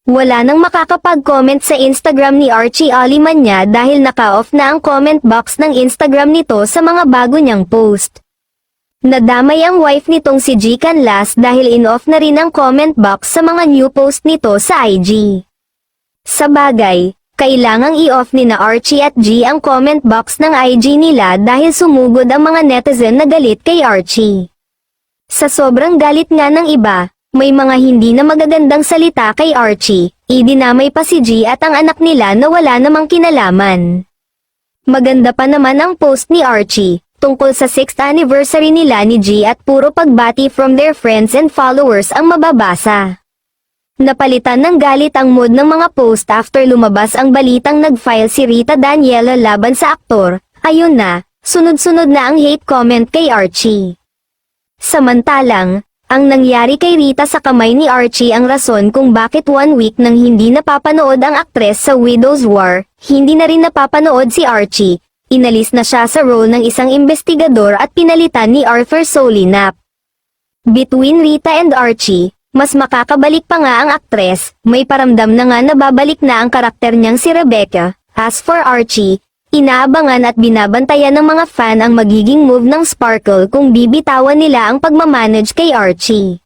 Wala nang makakapag-comment sa Instagram ni Archie Alimanya dahil naka-off na ang comment box ng Instagram nito sa mga bago niyang post. Nadamay ang wife nitong si G Canlas dahil in-off na rin ang comment box sa mga new post nito sa IG. Sa bagay, kailangang i-off ni na Archie at G ang comment box ng IG nila dahil sumugod ang mga netizen na galit kay Archie. Sa sobrang galit nga ng iba, may mga hindi na magagandang salita kay Archie, idinamay pa si G at ang anak nila na wala namang kinalaman. Maganda pa naman ang post ni Archie, tungkol sa 6th anniversary nila ni G at puro pagbati from their friends and followers ang mababasa. Napalitan ng galit ang mood ng mga post after lumabas ang balitang nag-file si Rita Daniela laban sa aktor, ayun na, sunod-sunod na ang hate comment kay Archie. Samantalang, ang nangyari kay Rita sa kamay ni Archie ang rason kung bakit 1 week nang hindi napapanood ang aktres sa Widow's War, hindi na rin napapanood si Archie, inalis na siya sa role ng isang investigador at pinalitan ni Arthur Solinap. Between Rita and Archie, mas makakabalik pa nga ang aktres, may paramdam na nga nababalik na ang karakter niyang si Rebecca. As for Archie, inaabangan at binabantayan ng mga fan ang magiging move ng Sparkle kung bibitawan nila ang pagmamanage kay Archie.